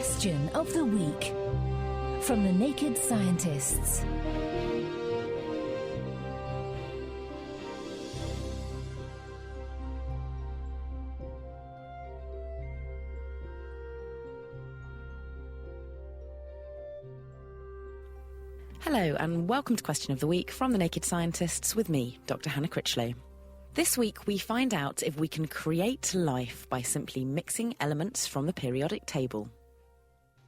Question of the Week from the Naked Scientists. Hello and welcome to Question of the Week from the Naked Scientists with me, Dr. Hannah Critchlow. This week we find out if we can create life by simply mixing elements from the periodic table.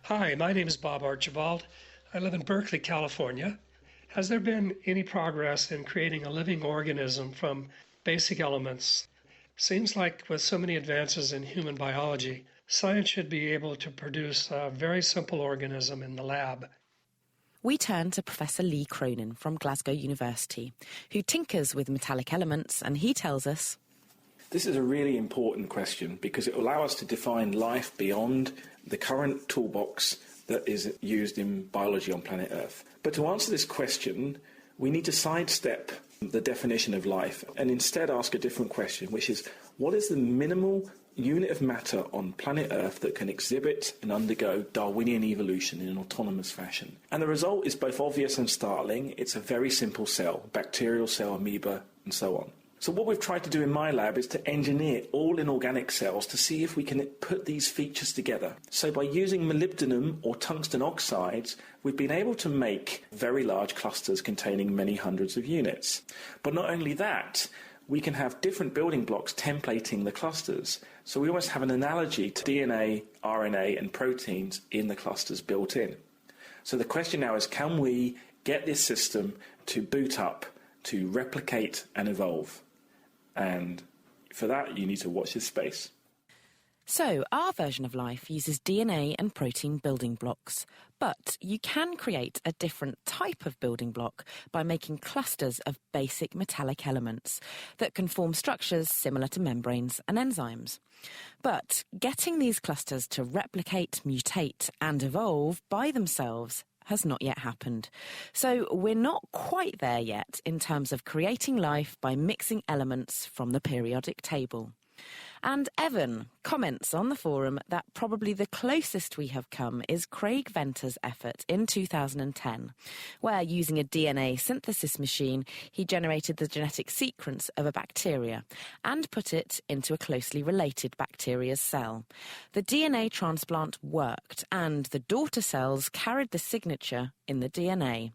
Hi, my name is Bob Archibald. I live in Berkeley, California. Has there been any progress in creating a living organism from basic elements? Seems like with so many advances in human biology, science should be able to produce a very simple organism in the lab. We turn to Professor Lee Cronin from Glasgow University, who tinkers with metallic elements, and he tells us, this is a really important question because it will allow us to define life beyond the current toolbox that is used in biology on planet Earth. But to answer this question, we need to sidestep the definition of life and instead ask a different question, which is, what is the minimal unit of matter on planet Earth that can exhibit and undergo Darwinian evolution in an autonomous fashion? And the result is both obvious and startling. It's a very simple cell, bacterial cell, amoeba, and so on. So what we've tried to do in my lab is to engineer all inorganic cells to see if we can put these features together. So by using molybdenum or tungsten oxides, we've been able to make very large clusters containing many hundreds of units. But not only that, we can have different building blocks templating the clusters. So we almost have an analogy to DNA, RNA, and proteins in the clusters built in. So the question now is, can we get this system to boot up, to replicate and evolve? And for that, you need to watch this space. So, our version of life uses DNA and protein building blocks, but you can create a different type of building block by making clusters of basic metallic elements that can form structures similar to membranes and enzymes. But getting these clusters to replicate, mutate and evolve by themselves has not yet happened. So we're not quite there yet in terms of creating life by mixing elements from the periodic table. And Evan comments on the forum that probably the closest we have come is Craig Venter's effort in 2010, where using a DNA synthesis machine, he generated the genetic sequence of a bacteria and put it into a closely related bacteria's cell. The DNA transplant worked, and the daughter cells carried the signature in the DNA.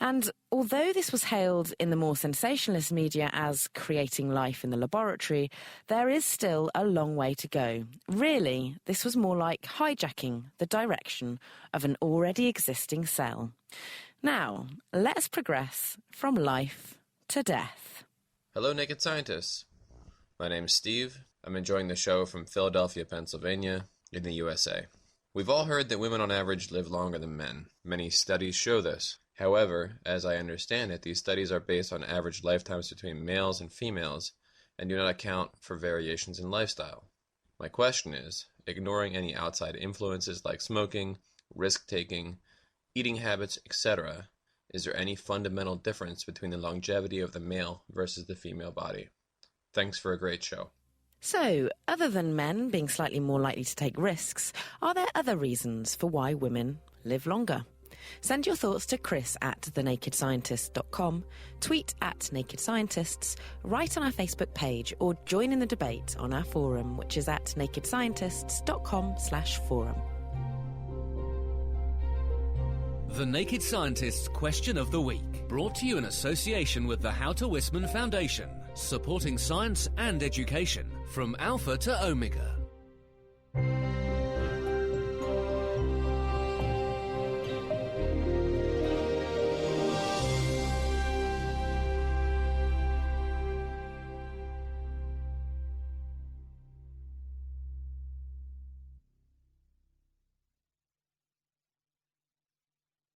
And although this was hailed in the more sensationalist media as creating life in the laboratory, there is still a long way to go. Really, this was more like hijacking the direction of an already existing cell. Now, let's progress from life to death. Hello, Naked Scientists. My name's Steve. I'm enjoying the show from Philadelphia, Pennsylvania, in the USA. We've all heard that women on average live longer than men. Many studies show this. However, as I understand it, these studies are based on average lifetimes between males and females and do not account for variations in lifestyle. My question is, ignoring any outside influences like smoking, risk-taking, eating habits, etc., is there any fundamental difference between the longevity of the male versus the female body? Thanks for a great show. So, other than men being slightly more likely to take risks, are there other reasons for why women live longer? Send your thoughts to chris@thenakedscientist.com, tweet @nakedscientists, write on our Facebook page, or join in the debate on our forum, which is at nakedscientists.com/forum. The Naked Scientists Question of the Week, brought to you in association with the How to Wisman Foundation, supporting science and education from Alpha to Omega.